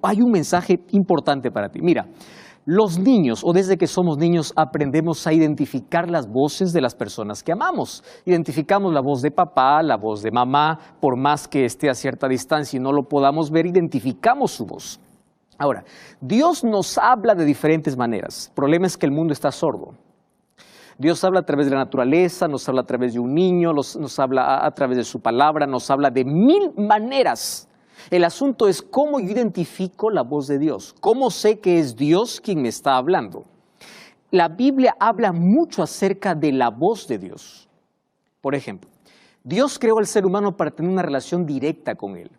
hay un mensaje importante para ti. Mira, los niños, o desde que somos niños, aprendemos a identificar las voces de las personas que amamos. Identificamos la voz de papá, la voz de mamá, por más que esté a cierta distancia y no lo podamos ver, identificamos su voz. Ahora, Dios nos habla de diferentes maneras. El problema es que el mundo está sordo. Dios habla a través de la naturaleza, nos habla a través de un niño, nos habla a través de su palabra, nos habla de 1000 maneras. El asunto es cómo yo identifico la voz de Dios, cómo sé que es Dios quien me está hablando. La Biblia habla mucho acerca de la voz de Dios. Por ejemplo, Dios creó al ser humano para tener una relación directa con Él.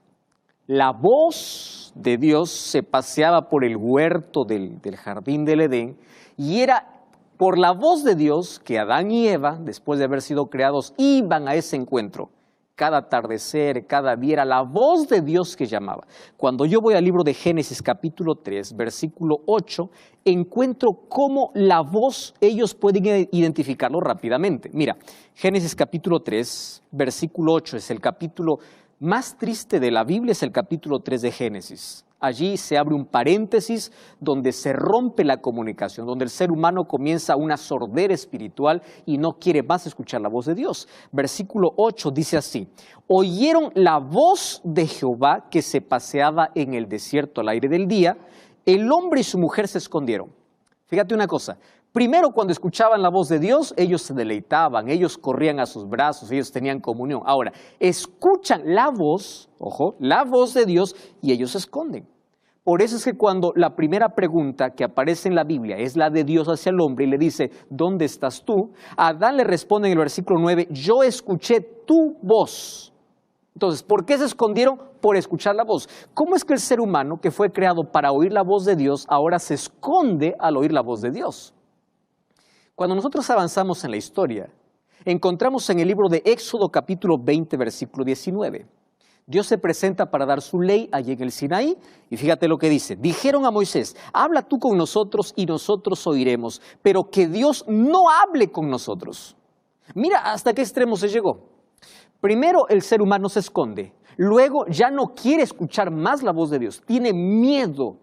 La voz de Dios se paseaba por el huerto del jardín del Edén y era por la voz de Dios que Adán y Eva, después de haber sido creados, iban a ese encuentro. Cada atardecer, cada día, era la voz de Dios que llamaba. Cuando yo voy al libro de Génesis capítulo 3, versículo 8, encuentro cómo la voz, ellos pueden identificarlo rápidamente. Mira, Génesis capítulo 3, versículo 8, es el capítulo más triste de la Biblia, es el capítulo 3 de Génesis. Allí se abre un paréntesis donde se rompe la comunicación, donde el ser humano comienza una sordera espiritual y no quiere más escuchar la voz de Dios. Versículo 8 dice así: oyeron la voz de Jehová que se paseaba en el desierto al aire del día, el hombre y su mujer se escondieron. Fíjate una cosa, primero cuando escuchaban la voz de Dios, ellos se deleitaban, ellos corrían a sus brazos, ellos tenían comunión. Ahora, escuchan la voz, ojo, la voz de Dios y ellos se esconden. Por eso es que cuando la primera pregunta que aparece en la Biblia es la de Dios hacia el hombre y le dice, ¿dónde estás tú? Adán le responde en el versículo 9, yo escuché tu voz. Entonces, ¿por qué se escondieron? Por escuchar la voz. ¿Cómo es que el ser humano que fue creado para oír la voz de Dios ahora se esconde al oír la voz de Dios? Cuando nosotros avanzamos en la historia, encontramos en el libro de Éxodo capítulo 20, versículo 19. Dios se presenta para dar su ley allí en el Sinaí y fíjate lo que dice. Dijeron a Moisés, habla tú con nosotros y nosotros oiremos, pero que Dios no hable con nosotros. Mira hasta qué extremo se llegó. Primero el ser humano se esconde, luego ya no quiere escuchar más la voz de Dios, tiene miedo.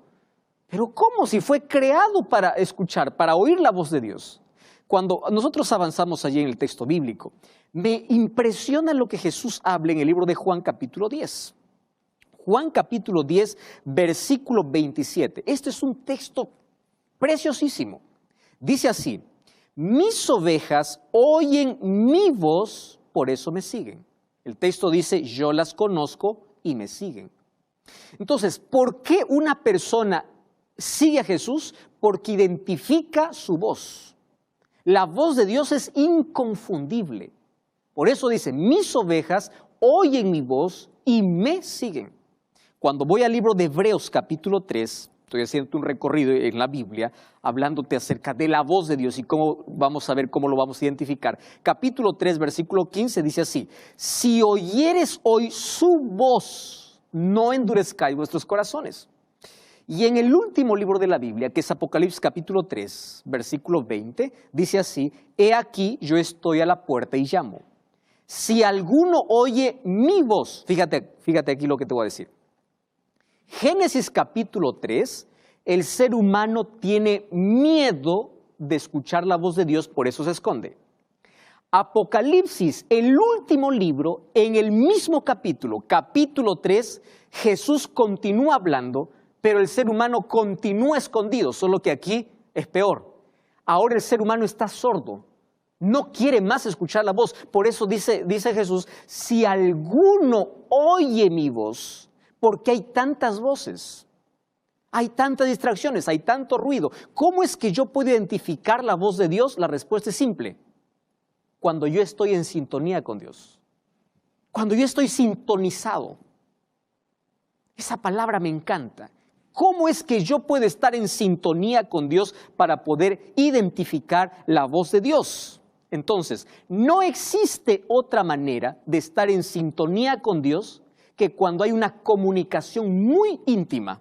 Pero ¿cómo? Si fue creado para escuchar, para oír la voz de Dios. Cuando nosotros avanzamos allí en el texto bíblico, me impresiona lo que Jesús habla en el libro de Juan capítulo 10. Juan capítulo 10, versículo 27. Este es un texto preciosísimo. Dice así, mis ovejas oyen mi voz, por eso me siguen. El texto dice, yo las conozco y me siguen. Entonces, ¿por qué una persona sigue a Jesús? Porque identifica su voz. La voz de Dios es inconfundible. Por eso dice, mis ovejas oyen mi voz y me siguen. Cuando voy al libro de Hebreos capítulo 3, estoy haciendo un recorrido en la Biblia, hablándote acerca de la voz de Dios y cómo vamos a ver cómo lo vamos a identificar. Capítulo 3, versículo 15 dice así, si oyeres hoy su voz, no endurezcáis vuestros corazones. Y en el último libro de la Biblia, que es Apocalipsis capítulo 3, versículo 20, dice así, he aquí yo estoy a la puerta y llamo. Si alguno oye mi voz, fíjate aquí lo que te voy a decir. Génesis capítulo 3, el ser humano tiene miedo de escuchar la voz de Dios, por eso se esconde. Apocalipsis, el último libro, en el mismo capítulo, capítulo 3, Jesús continúa hablando, pero el ser humano continúa escondido, solo que aquí es peor. Ahora el ser humano está sordo, no quiere más escuchar la voz. Por eso dice Jesús, si alguno oye mi voz, porque hay tantas voces, hay tantas distracciones, hay tanto ruido. ¿Cómo es que yo puedo identificar la voz de Dios? La respuesta es simple. Cuando yo estoy en sintonía con Dios, cuando yo estoy sintonizado. Esa palabra me encanta. ¿Cómo es que yo puedo estar en sintonía con Dios para poder identificar la voz de Dios? Entonces, no existe otra manera de estar en sintonía con Dios que cuando hay una comunicación muy íntima.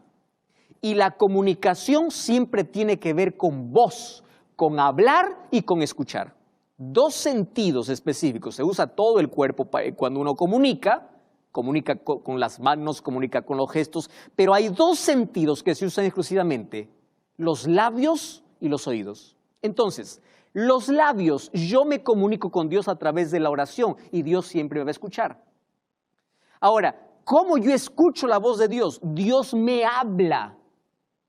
Y la comunicación siempre tiene que ver con voz, con hablar y con escuchar. Dos sentidos específicos. Se usa todo el cuerpo cuando uno comunica, comunica con las manos, comunica con los gestos, pero hay dos sentidos que se usan exclusivamente, los labios y los oídos. Entonces, los labios, yo me comunico con Dios a través de la oración y Dios siempre me va a escuchar. Ahora, ¿cómo yo escucho la voz de Dios? Dios me habla.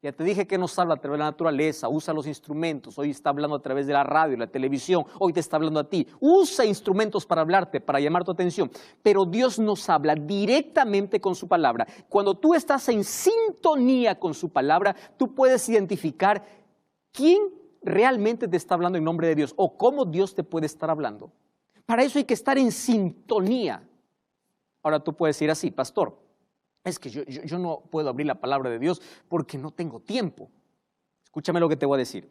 Ya te dije que nos habla a través de la naturaleza, usa los instrumentos, hoy está hablando a través de la radio, la televisión, hoy te está hablando a ti. Usa instrumentos para hablarte, para llamar tu atención, pero Dios nos habla directamente con su palabra. Cuando tú estás en sintonía con su palabra, tú puedes identificar quién realmente te está hablando en nombre de Dios o cómo Dios te puede estar hablando. Para eso hay que estar en sintonía. Ahora tú puedes decir así, pastor, es que yo no puedo abrir la palabra de Dios porque no tengo tiempo. Escúchame lo que te voy a decir.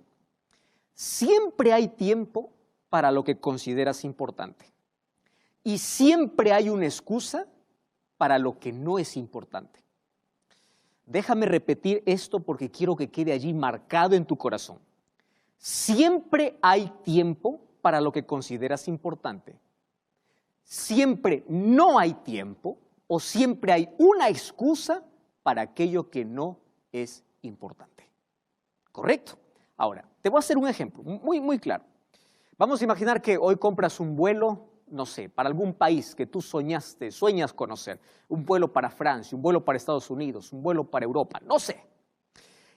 Siempre hay tiempo para lo que consideras importante. Y siempre hay una excusa para lo que no es importante. Déjame repetir esto porque quiero que quede allí marcado en tu corazón. Siempre hay tiempo para lo que consideras importante. Siempre no hay tiempo o siempre hay una excusa para aquello que no es importante. ¿Correcto? Ahora, te voy a hacer un ejemplo muy claro. Vamos a imaginar que hoy compras un vuelo, no sé, para algún país que tú sueñas conocer. Un vuelo para Francia, un vuelo para Estados Unidos, un vuelo para Europa, no sé.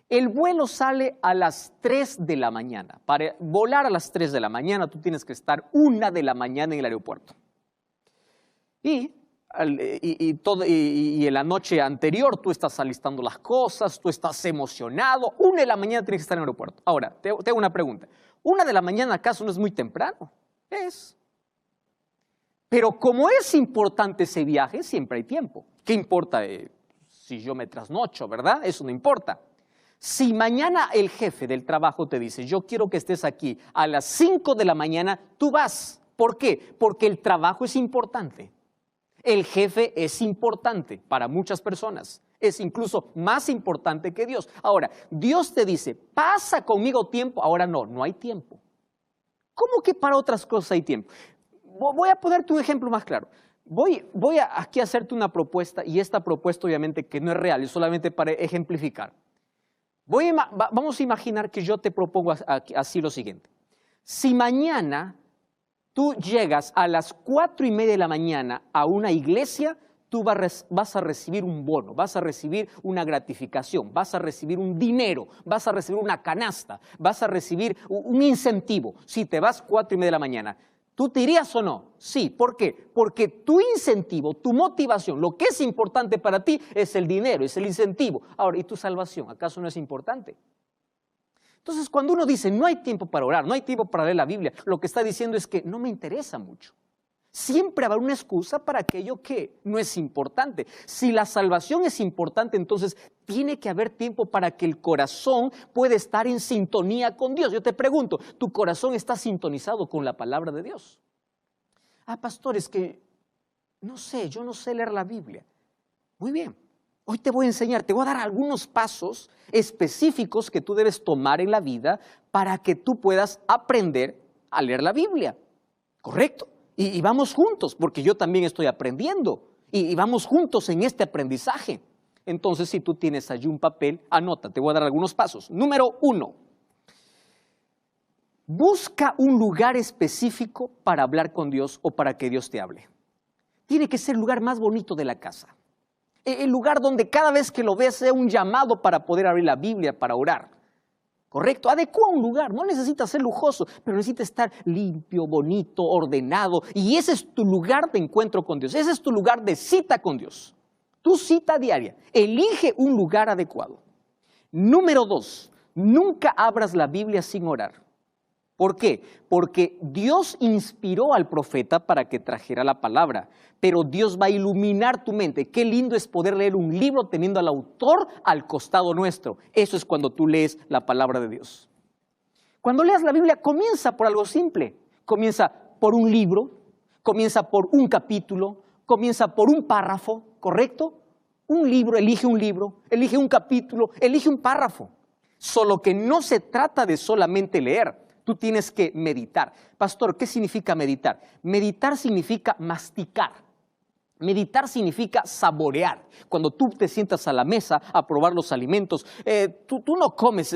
El vuelo sale a las 3 de la mañana. Para volar a las 3 de la mañana, tú tienes que estar 1 de la mañana en el aeropuerto. Y en la noche anterior tú estás alistando las cosas, tú estás emocionado. 1 de la mañana tienes que estar en el aeropuerto. Ahora, te hago una pregunta. 1 de la mañana, ¿acaso no es muy temprano? Es. Pero como es importante ese viaje, siempre hay tiempo. ¿Qué importa si yo me trasnocho, verdad? Eso no importa. Si mañana el jefe del trabajo te dice, yo quiero que estés aquí a las 5 de la mañana, tú vas. ¿Por qué? Porque el trabajo es importante. El jefe es importante para muchas personas. Es incluso más importante que Dios. Ahora, Dios te dice, pasa conmigo tiempo. Ahora no hay tiempo. ¿Cómo que para otras cosas hay tiempo? Voy a ponerte un ejemplo más claro. Voy aquí a hacerte una propuesta y esta propuesta obviamente que no es real, es solamente para ejemplificar. Vamos a imaginar que yo te propongo así lo siguiente. Si mañana tú llegas a las 4:30 de la mañana a una iglesia, tú vas a recibir un bono, vas a recibir una gratificación, vas a recibir un dinero, vas a recibir una canasta, vas a recibir un incentivo. Si te vas 4:30 de la mañana, ¿tú te irías o no? Sí. ¿Por qué? Porque tu incentivo, tu motivación, lo que es importante para ti es el dinero, es el incentivo. Ahora, ¿y tu salvación? ¿Acaso no es importante? Entonces, cuando uno dice, no hay tiempo para orar, no hay tiempo para leer la Biblia, lo que está diciendo es que no me interesa mucho. Siempre habrá una excusa para aquello que no es importante. Si la salvación es importante, entonces tiene que haber tiempo para que el corazón pueda estar en sintonía con Dios. Yo te pregunto, ¿tu corazón está sintonizado con la palabra de Dios? Ah, pastor, es que no sé, yo no sé leer la Biblia. Muy bien. Hoy te voy a enseñar, te voy a dar algunos pasos específicos que tú debes tomar en la vida para que tú puedas aprender a leer la Biblia. ¿Correcto? Y vamos juntos, porque yo también estoy aprendiendo. Y vamos juntos en este aprendizaje. Entonces, si tú tienes allí un papel, anota, te voy a dar algunos pasos. Número 1. Busca un lugar específico para hablar con Dios o para que Dios te hable. Tiene que ser el lugar más bonito de la casa. El lugar donde cada vez que lo veas sea un llamado para poder abrir la Biblia, para orar. ¿Correcto? Adecua un lugar, no necesita ser lujoso, pero necesita estar limpio, bonito, ordenado. Y ese es tu lugar de encuentro con Dios, ese es tu lugar de cita con Dios. Tu cita diaria. Elige un lugar adecuado. Número 2, nunca abras la Biblia sin orar. ¿Por qué? Porque Dios inspiró al profeta para que trajera la palabra, pero Dios va a iluminar tu mente. Qué lindo es poder leer un libro teniendo al autor al costado nuestro. Eso es cuando tú lees la palabra de Dios. Cuando leas la Biblia, comienza por algo simple. Comienza por un libro, comienza por un capítulo, comienza por un párrafo, ¿correcto? Un libro, elige un capítulo, elige un párrafo. Solo que no se trata de solamente leer. Tú tienes que meditar. Pastor, ¿qué significa meditar? Meditar significa masticar. Meditar significa saborear. Cuando tú te sientas a la mesa a probar los alimentos, tú no comes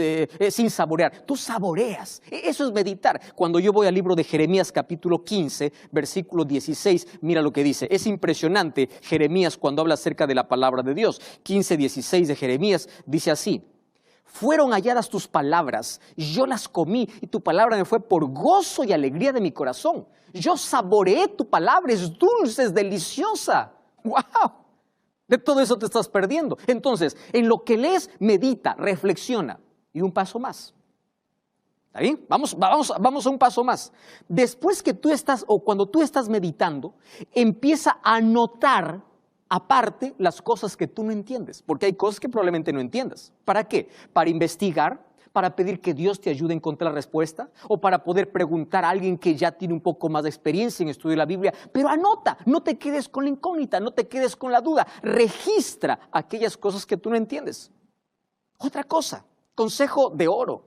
sin saborear, tú saboreas. Eso es meditar. Cuando yo voy al libro de Jeremías capítulo 15, versículo 16, mira lo que dice. Es impresionante Jeremías cuando habla acerca de la palabra de Dios. 15:16 de Jeremías dice así: fueron halladas tus palabras, yo las comí y tu palabra me fue por gozo y alegría de mi corazón. Yo saboreé tu palabra, es dulce, es deliciosa. ¡Wow! De todo eso te estás perdiendo. Entonces, en lo que lees, medita, reflexiona. Y un paso más. ¿Está bien? Vamos a un paso más. Después que tú estás, o cuando tú estás meditando, empieza a notar aparte las cosas que tú no entiendes, porque hay cosas que probablemente no entiendas. ¿Para qué? Para investigar, para pedir que Dios te ayude a encontrar la respuesta, o para poder preguntar a alguien que ya tiene un poco más de experiencia en estudiar la Biblia. Pero anota, no te quedes con la incógnita, no te quedes con la duda. Registra aquellas cosas que tú no entiendes. Otra cosa, consejo de oro.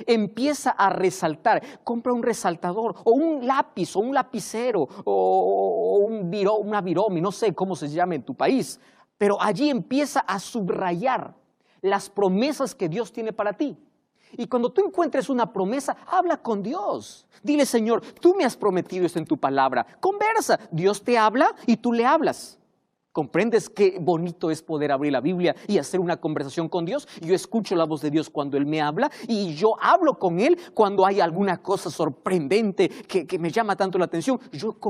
Empieza a resaltar, compra un resaltador o un lápiz o un lapicero o una viromi, no sé cómo se llama en tu país, pero allí empieza a subrayar las promesas que Dios tiene para ti. Y cuando tú encuentres una promesa, habla con Dios. Dile: Señor, tú me has prometido esto en tu palabra. Conversa, Dios te habla y tú le hablas. ¿Comprendes qué bonito es poder abrir la Biblia y hacer una conversación con Dios? Yo escucho la voz de Dios cuando Él me habla y yo hablo con Él cuando hay alguna cosa sorprendente que me llama tanto la atención. Yo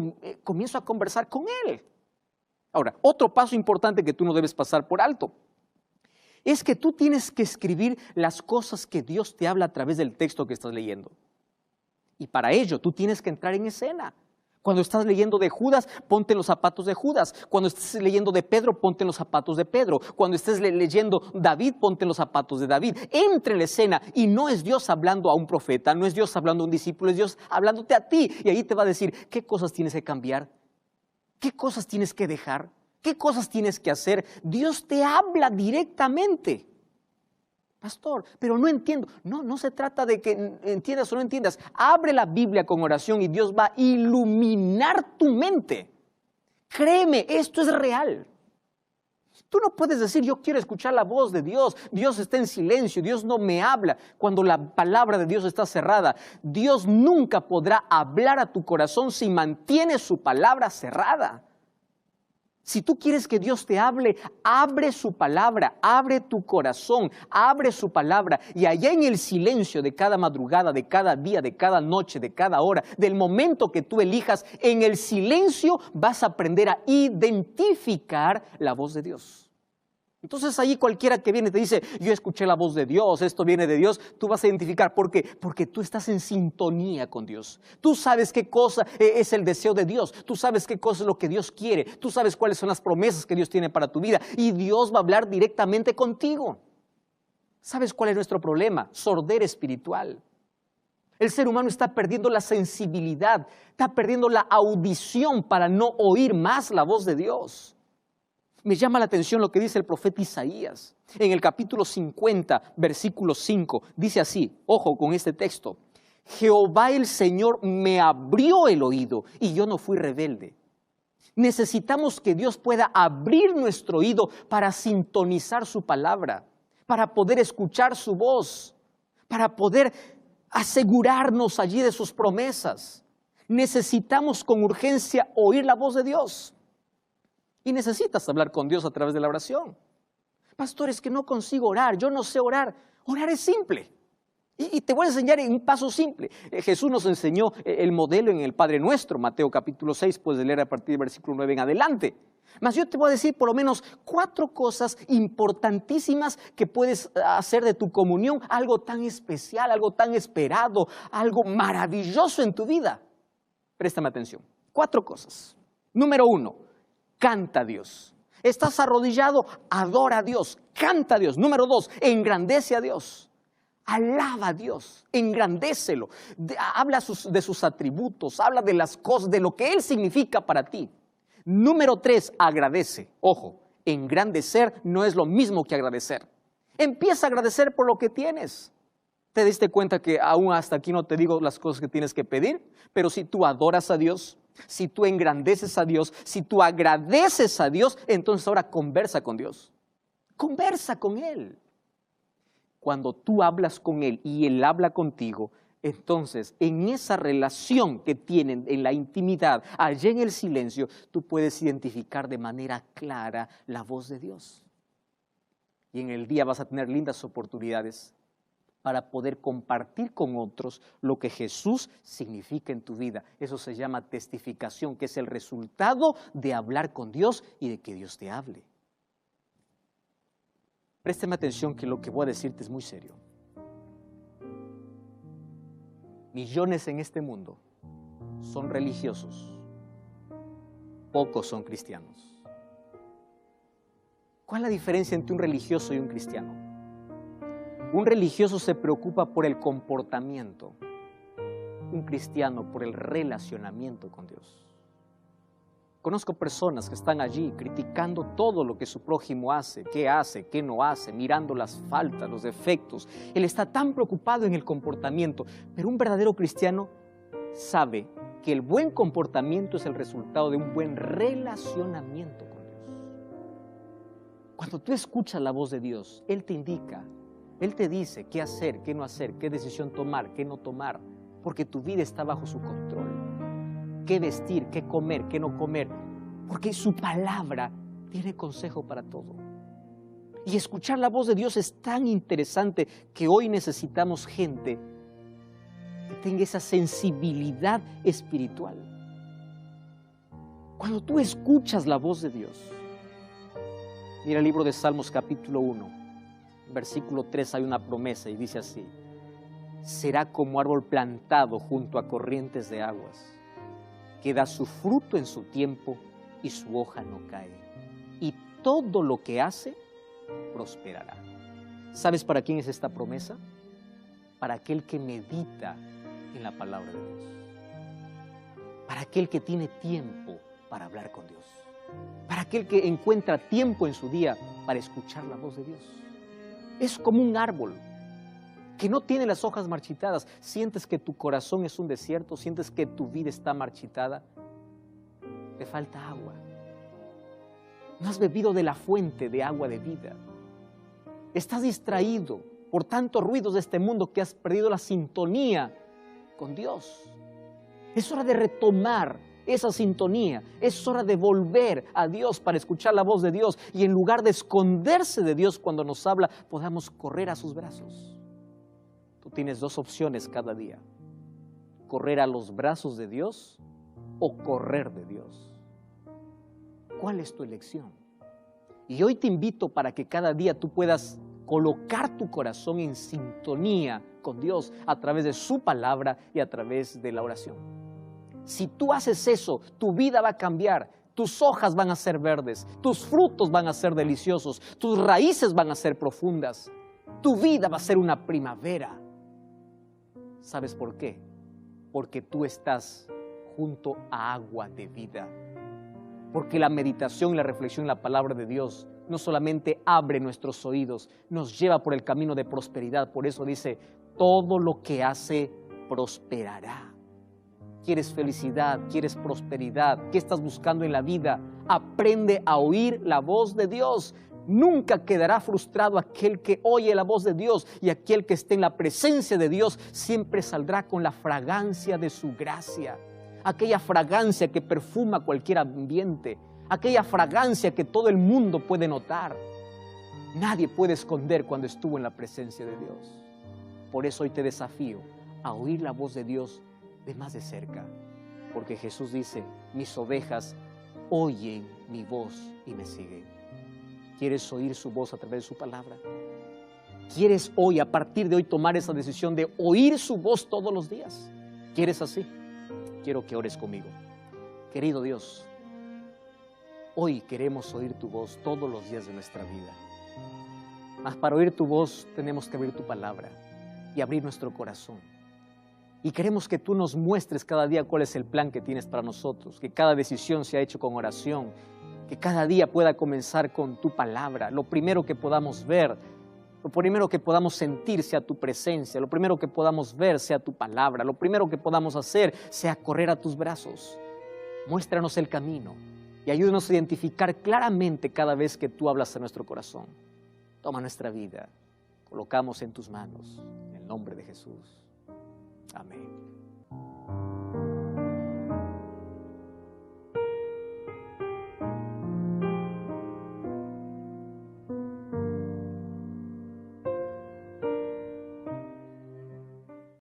comienzo a conversar con Él. Ahora, otro paso importante que tú no debes pasar por alto es que tú tienes que escribir las cosas que Dios te habla a través del texto que estás leyendo. Y para ello tú tienes que entrar en escena. Cuando estás leyendo de Judas, ponte en los zapatos de Judas. Cuando estés leyendo de Pedro, ponte en los zapatos de Pedro. Cuando estés leyendo David, ponte en los zapatos de David. Entra en la escena y no es Dios hablando a un profeta, no es Dios hablando a un discípulo, es Dios hablándote a ti. Y ahí te va a decir qué cosas tienes que cambiar, qué cosas tienes que dejar, qué cosas tienes que hacer. Dios te habla directamente. Pastor, pero no entiendo. No se trata de que entiendas o no entiendas. Abre la Biblia con oración y Dios va a iluminar tu mente. Créeme, esto es real. Tú no puedes decir: yo quiero escuchar la voz de Dios. Dios está en silencio, Dios no me habla. Cuando la palabra de Dios está cerrada, Dios nunca podrá hablar a tu corazón si mantienes su palabra cerrada. Si tú quieres que Dios te hable, abre su palabra, abre tu corazón, abre su palabra. Y allá en el silencio de cada madrugada, de cada día, de cada noche, de cada hora, del momento que tú elijas, en el silencio vas a aprender a identificar la voz de Dios. Entonces ahí cualquiera que viene y te dice: yo escuché la voz de Dios, esto viene de Dios, tú vas a identificar. ¿Por qué? Porque tú estás en sintonía con Dios. Tú sabes qué cosa es el deseo de Dios, tú sabes qué cosa es lo que Dios quiere, tú sabes cuáles son las promesas que Dios tiene para tu vida y Dios va a hablar directamente contigo. ¿Sabes cuál es nuestro problema? Sordera espiritual. El ser humano está perdiendo la sensibilidad, está perdiendo la audición para no oír más la voz de Dios. Me llama la atención lo que dice el profeta Isaías. En el capítulo 50, versículo 5, dice así, ojo con este texto: Jehová el Señor me abrió el oído y yo no fui rebelde. Necesitamos que Dios pueda abrir nuestro oído para sintonizar su palabra, para poder escuchar su voz, para poder asegurarnos allí de sus promesas. Necesitamos con urgencia oír la voz de Dios. Y necesitas hablar con Dios a través de la oración. Pastor, es que no consigo orar, yo no sé orar. Orar es simple. Y te voy a enseñar en un paso simple. Jesús nos enseñó el modelo en el Padre Nuestro, Mateo capítulo 6, puedes leer a partir del versículo 9 en adelante. Mas yo te voy a decir por lo menos 4 cosas importantísimas que puedes hacer de tu comunión algo tan especial, algo tan esperado, algo maravilloso en tu vida. Préstame atención. 4 cosas. Número 1. Canta a Dios. Estás arrodillado, adora a Dios, canta a Dios. Número 2, engrandece a Dios. Alaba a Dios, engrandécelo. Habla de sus atributos, habla de las cosas, de lo que Él significa para ti. Número 3, agradece. Ojo, engrandecer no es lo mismo que agradecer. Empieza a agradecer por lo que tienes. ¿Te diste cuenta que aún hasta aquí no te digo las cosas que tienes que pedir? Pero si tú adoras a Dios, Si tú engrandeces a Dios, si tú agradeces a Dios, entonces ahora conversa con Dios. Conversa con Él. Cuando tú hablas con Él y Él habla contigo, entonces en esa relación que tienen en la intimidad, allá en el silencio, tú puedes identificar de manera clara la voz de Dios. Y en el día vas a tener lindas oportunidades para poder compartir con otros lo que Jesús significa en tu vida. Eso se llama testificación, que es el resultado de hablar con Dios y de que Dios te hable. Présteme atención que lo que voy a decirte es muy serio. Millones en este mundo son religiosos, pocos son cristianos. ¿Cuál es la diferencia entre un religioso y un cristiano? Un religioso se preocupa por el comportamiento, un cristiano por el relacionamiento con Dios. Conozco personas que están allí criticando todo lo que su prójimo hace, qué no hace, mirando las faltas, los defectos. Él está tan preocupado en el comportamiento, pero un verdadero cristiano sabe que el buen comportamiento es el resultado de un buen relacionamiento con Dios. Cuando tú escuchas la voz de Dios, Él te indica, Él te dice qué hacer, qué no hacer, qué decisión tomar, qué no tomar, porque tu vida está bajo su control. Qué vestir, qué comer, qué no comer, porque su palabra tiene consejo para todo. Y escuchar la voz de Dios es tan interesante que hoy necesitamos gente que tenga esa sensibilidad espiritual. Cuando tú escuchas la voz de Dios, mira el libro de Salmos capítulo 1, versículo 3, hay una promesa y dice así: será como árbol plantado junto a corrientes de aguas, que da su fruto en su tiempo y su hoja no cae, y todo lo que hace prosperará. ¿Sabes para quién es esta promesa? Para aquel que medita en la palabra de Dios, para aquel que tiene tiempo para hablar con Dios, para aquel que encuentra tiempo en su día para escuchar la voz de Dios. Es como un árbol que no tiene las hojas marchitadas. Sientes que tu corazón es un desierto, sientes que tu vida está marchitada, te falta agua. No has bebido de la fuente de agua de vida. Estás distraído por tantos ruidos de este mundo que has perdido la sintonía con Dios. Es hora de retomar esa sintonía, es hora de volver a Dios para escuchar la voz de Dios y en lugar de esconderse de Dios cuando nos habla, podamos correr a sus brazos. Tú tienes dos opciones cada día: correr a los brazos de Dios o correr de Dios. ¿Cuál es tu elección? Y hoy te invito para que cada día tú puedas colocar tu corazón en sintonía con Dios a través de su palabra y a través de la oración. Si tú haces eso, tu vida va a cambiar. Tus hojas van a ser verdes, tus frutos van a ser deliciosos, tus raíces van a ser profundas, tu vida va a ser una primavera. ¿Sabes por qué? Porque tú estás junto a agua de vida. Porque la meditación y la reflexión en la palabra de Dios no solamente abre nuestros oídos, nos lleva por el camino de prosperidad. Por eso dice, todo lo que hace prosperará. ¿Quieres felicidad? ¿Quieres prosperidad? ¿Qué estás buscando en la vida? Aprende a oír la voz de Dios. Nunca quedará frustrado aquel que oye la voz de Dios, y aquel que esté en la presencia de Dios siempre saldrá con la fragancia de su gracia. Aquella fragancia que perfuma cualquier ambiente, aquella fragancia que todo el mundo puede notar. Nadie puede esconder cuando estuvo en la presencia de Dios. Por eso hoy te desafío a oír la voz de Dios de más de cerca, porque Jesús dice, mis ovejas oyen mi voz y me siguen. ¿Quieres oír su voz a través de su palabra? ¿Quieres hoy, a partir de hoy, tomar esa decisión de oír su voz todos los días? ¿Quieres así? Quiero que ores conmigo. Querido Dios, hoy queremos oír tu voz todos los días de nuestra vida. Mas para oír tu voz tenemos que abrir tu palabra y abrir nuestro corazón. Y queremos que tú nos muestres cada día cuál es el plan que tienes para nosotros, que cada decisión sea hecha con oración, que cada día pueda comenzar con tu palabra. Lo primero que podamos ver, lo primero que podamos sentir sea tu presencia, lo primero que podamos ver sea tu palabra, lo primero que podamos hacer sea correr a tus brazos. Muéstranos el camino y ayúdanos a identificar claramente cada vez que tú hablas a nuestro corazón. Toma nuestra vida, colocamos en tus manos, en el nombre de Jesús. Amén.